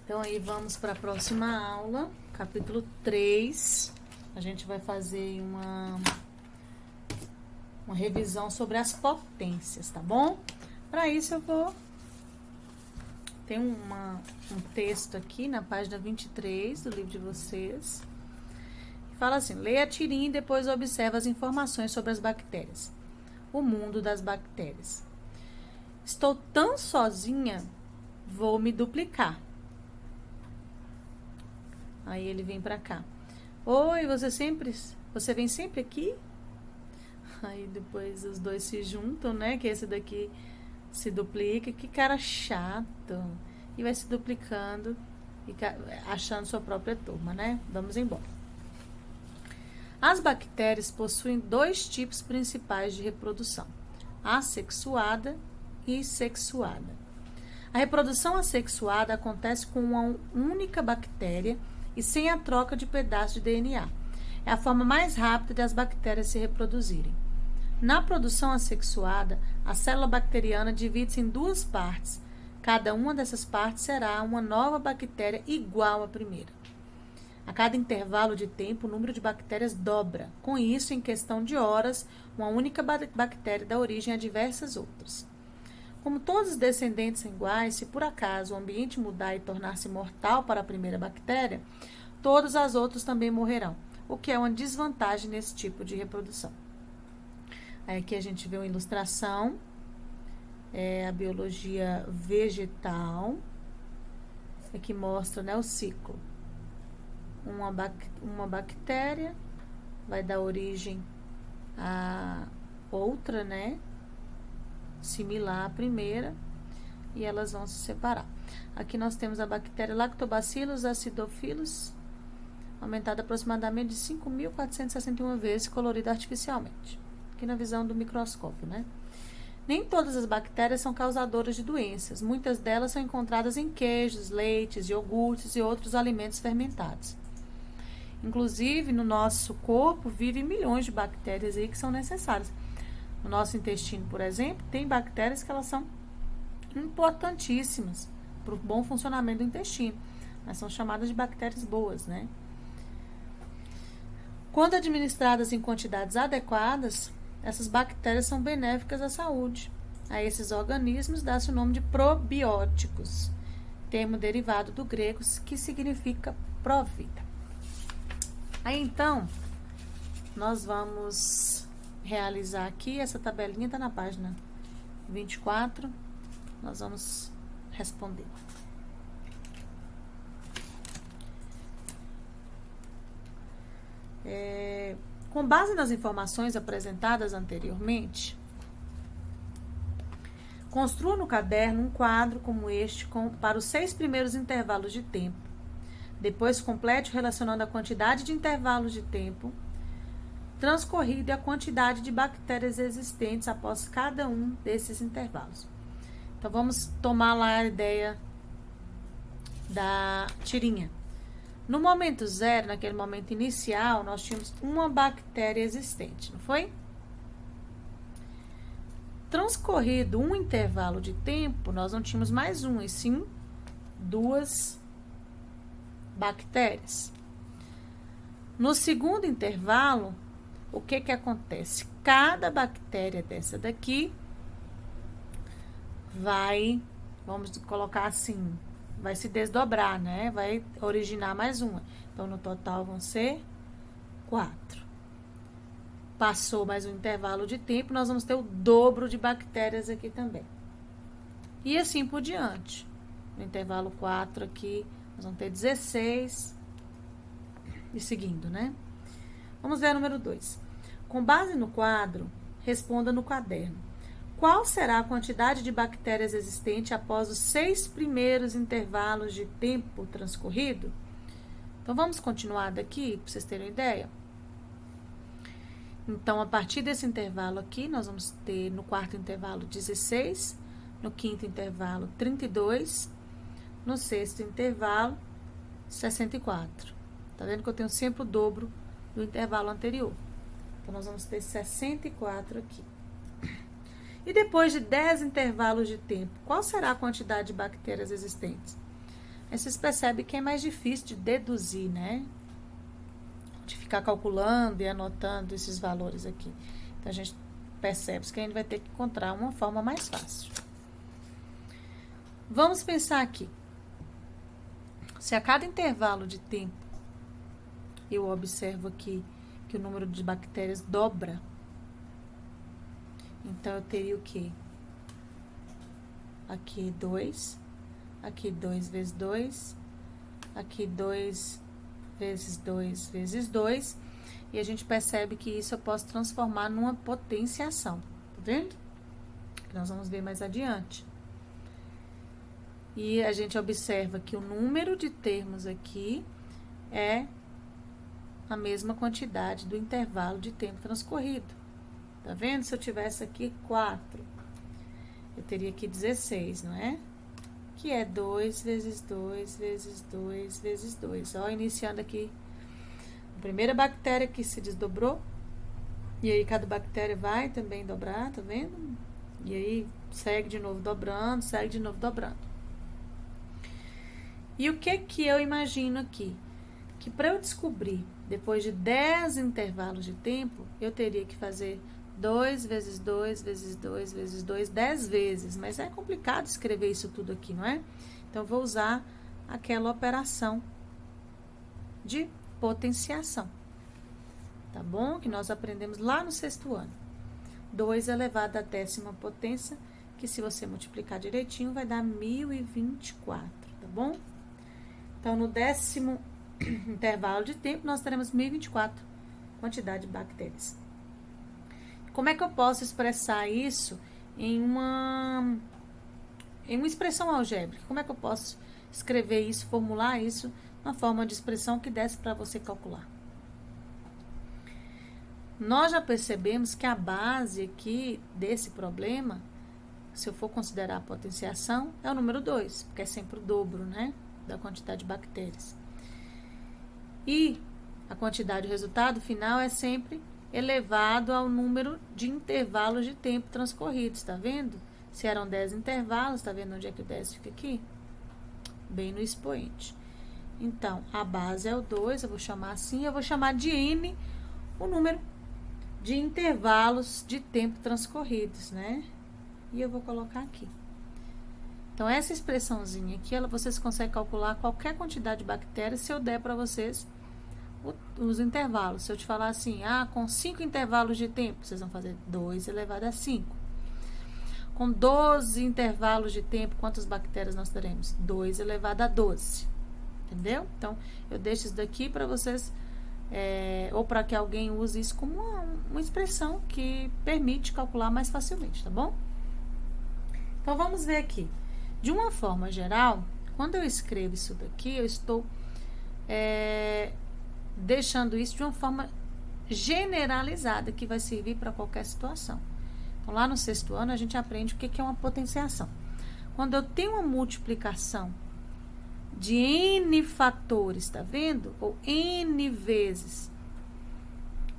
Então, aí vamos para a próxima aula, capítulo 3. A gente vai fazer uma revisão sobre as potências, tá bom? Para isso, eu vou... Tem um texto aqui na página 23 do livro de vocês. Fala assim: leia a tirinha e depois observa as informações sobre as bactérias. O mundo das bactérias. Estou tão sozinha, vou me duplicar. Aí ele vem pra cá. Oi, você vem sempre aqui? Aí depois os dois se juntam, né? Que esse daqui se duplica. Que cara chato. E vai se duplicando e achando sua própria turma, né? Vamos embora. As bactérias possuem dois tipos principais de reprodução: assexuada e sexuada. A reprodução assexuada acontece com uma única bactéria e sem a troca de pedaços de DNA. É a forma mais rápida de as bactérias se reproduzirem. Na produção assexuada, a célula bacteriana divide-se em duas partes. Cada uma dessas partes será uma nova bactéria igual à primeira. A cada intervalo de tempo, o número de bactérias dobra. Com isso, em questão de horas, uma única bactéria dá origem a diversas outras. Como todos os descendentes são iguais, se por acaso o ambiente mudar e tornar-se mortal para a primeira bactéria, todas as outras também morrerão, o que é uma desvantagem nesse tipo de reprodução. Aí aqui a gente vê uma ilustração, a biologia vegetal, que mostra, né, o ciclo. Uma bactéria vai dar origem a outra, né, similar à primeira, e elas vão se separar. Aqui nós temos a bactéria Lactobacillus acidophilus, aumentada aproximadamente de 5.461 vezes, colorida artificialmente. Aqui na visão do microscópio, né? Nem todas as bactérias são causadoras de doenças. Muitas delas são encontradas em queijos, leites, iogurtes e outros alimentos fermentados. Inclusive, no nosso corpo vivem milhões de bactérias aí que são necessárias. No nosso intestino, por exemplo, tem bactérias que elas são importantíssimas para o bom funcionamento do intestino, mas são chamadas de bactérias boas, né? Quando administradas em quantidades adequadas, essas bactérias são benéficas à saúde. A esses organismos dá-se o nome de probióticos, termo derivado do grego que significa pró-vida. Aí então, nós vamos realizar aqui, essa tabelinha está na página 24, nós vamos responder. Com base nas informações apresentadas anteriormente, construa no caderno um quadro como este para os 6 primeiros intervalos de tempo. Depois complete relacionando a quantidade de intervalos de tempo transcorrido e a quantidade de bactérias existentes após cada um desses intervalos. Então, vamos tomar lá a ideia da tirinha. No momento zero, naquele momento inicial, nós tínhamos uma bactéria existente, não foi? Transcorrido um intervalo de tempo, nós não tínhamos mais um, e sim 2 bactérias. No segundo intervalo, o que acontece? Cada bactéria dessa daqui vai, vamos colocar assim, vai se desdobrar, né? Vai originar mais uma. Então, no total vão ser 4. Passou mais um intervalo de tempo, nós vamos ter o dobro de bactérias aqui também. E assim por diante. No intervalo 4 aqui, nós vamos ter 16 e seguindo, né? Vamos ver o número 2. Com base no quadro, responda no caderno. Qual será a quantidade de bactérias existente após os 6 primeiros intervalos de tempo transcorrido? Então, vamos continuar daqui, para vocês terem uma ideia. Então, a partir desse intervalo aqui, nós vamos ter no quarto intervalo 16, no quinto intervalo 32, no sexto intervalo 64. Tá vendo que eu tenho sempre o dobro do intervalo anterior. Então, nós vamos ter 64 aqui. E depois de 10 intervalos de tempo, qual será a quantidade de bactérias existentes? Aí vocês percebem que é mais difícil de deduzir, né? De ficar calculando e anotando esses valores aqui. Então, a gente percebe que a gente vai ter que encontrar uma forma mais fácil. Vamos pensar aqui. Se a cada intervalo de tempo eu observo aqui que o número de bactérias dobra, então eu teria o quê? Aqui 2, aqui 2 vezes 2, aqui 2 vezes 2 vezes 2, e a gente percebe que isso eu posso transformar numa potenciação, tá vendo? Que nós vamos ver mais adiante. E a gente observa que o número de termos aqui é a mesma quantidade do intervalo de tempo transcorrido. Tá vendo? Se eu tivesse aqui 4, eu teria aqui 16, não é? Que é 2 vezes 2 vezes 2 vezes 2. Ó, iniciando aqui a primeira bactéria que se desdobrou. E aí cada bactéria vai também dobrar, tá vendo? E aí segue de novo dobrando, segue de novo dobrando. E o que eu imagino aqui? Que para eu descobrir, depois de 10 intervalos de tempo, eu teria que fazer 2 vezes 2 vezes 2 vezes 2, 10 vezes. Mas é complicado escrever isso tudo aqui, não é? Então, eu vou usar aquela operação de potenciação. Tá bom? Que nós aprendemos lá no 6º ano. 2 elevado à 10ª potência, que se você multiplicar direitinho, vai dar 1024, tá bom? Então, no 10º intervalo de tempo, nós teremos 1024 quantidade de bactérias. Como é que eu posso expressar isso em uma expressão algébrica? Como é que eu posso escrever isso, formular isso, na forma de expressão que desse para você calcular? Nós já percebemos que a base aqui desse problema, se eu for considerar a potenciação, é o número 2, porque é sempre o dobro, né, da quantidade de bactérias. E a quantidade, o resultado final é sempre elevado ao número de intervalos de tempo transcorridos, tá vendo? Se eram 10 intervalos, tá vendo onde é que o 10 fica aqui? Bem no expoente. Então, a base é o 2, eu vou chamar assim, eu vou chamar de N o número de intervalos de tempo transcorridos, né? E eu vou colocar aqui. Então, essa expressãozinha aqui, vocês conseguem calcular qualquer quantidade de bactérias se eu der para vocês os intervalos. Se eu te falar assim, com 5 intervalos de tempo, vocês vão fazer 2 elevado a 5. Com 12 intervalos de tempo, quantas bactérias nós teremos? 2 elevado a 12. Entendeu? Então, eu deixo isso daqui para vocês, ou para que alguém use isso como uma expressão que permite calcular mais facilmente, tá bom? Então, vamos ver aqui. De uma forma geral, quando eu escrevo isso daqui, eu estou deixando isso de uma forma generalizada, que vai servir para qualquer situação. Então, lá no 6º ano, a gente aprende o que é uma potenciação. Quando eu tenho uma multiplicação de N fatores, tá vendo? Ou N vezes,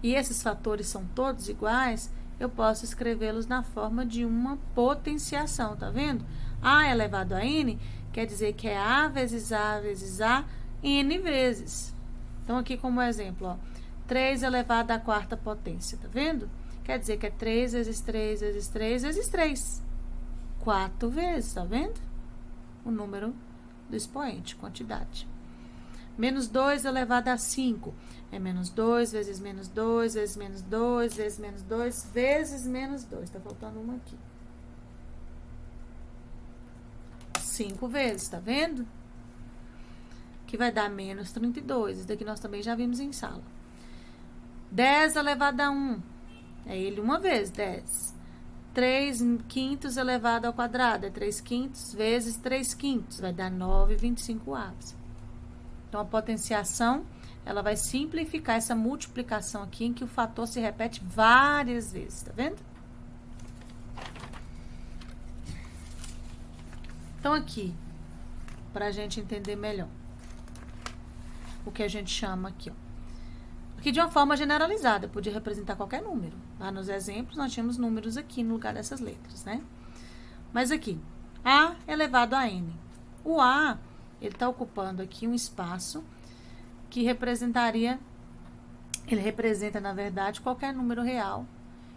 e esses fatores são todos iguais, eu posso escrevê-los na forma de uma potenciação, tá vendo? A elevado a N quer dizer que é A vezes A vezes A, N vezes. Então, aqui como exemplo, ó, 3 elevado à 4ª potência, tá vendo? Quer dizer que é 3 vezes 3 vezes 3 vezes 3. 4 vezes, tá vendo? O número do expoente, quantidade. Menos 2 elevado a 5. É menos 2 vezes menos 2 vezes menos 2 vezes menos 2 vezes menos 2. Tá faltando uma aqui. 5 vezes, tá vendo? Que vai dar menos 32. Isso daqui nós também já vimos em sala. 10 elevado a 1. É ele uma vez, 10. 3 quintos elevado ao quadrado. É 3 quintos vezes 3 quintos. Vai dar 9/25. Então, a potenciação, ela vai simplificar essa multiplicação aqui, em que o fator se repete várias vezes. Tá vendo? Então, aqui, para a gente entender melhor o que a gente chama aqui, ó. Aqui de uma forma generalizada, podia representar qualquer número. Lá nos exemplos, nós tínhamos números aqui no lugar dessas letras, né? Mas aqui, A elevado a N. O A ele está ocupando aqui um espaço que representaria, ele representa, na verdade, qualquer número real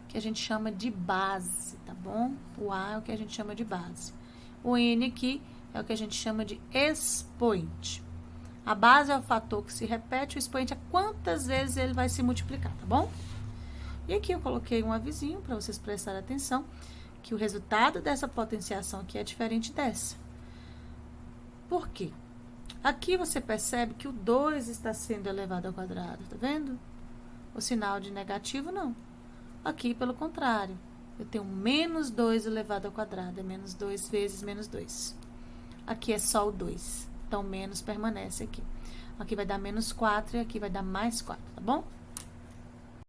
que a gente chama de base, tá bom? O A é o que a gente chama de base. O N aqui é o que a gente chama de expoente. A base é o fator que se repete, o expoente é quantas vezes ele vai se multiplicar, tá bom? E aqui eu coloquei um avisinho para vocês prestarem atenção que o resultado dessa potenciação aqui é diferente dessa. Por quê? Aqui você percebe que o 2 está sendo elevado ao quadrado, tá vendo? O sinal de negativo não. Aqui, pelo contrário, eu tenho menos 2 elevado ao quadrado, é menos 2 vezes menos 2. Aqui é só o 2, então menos permanece aqui. Aqui vai dar menos 4 e aqui vai dar mais 4, tá bom?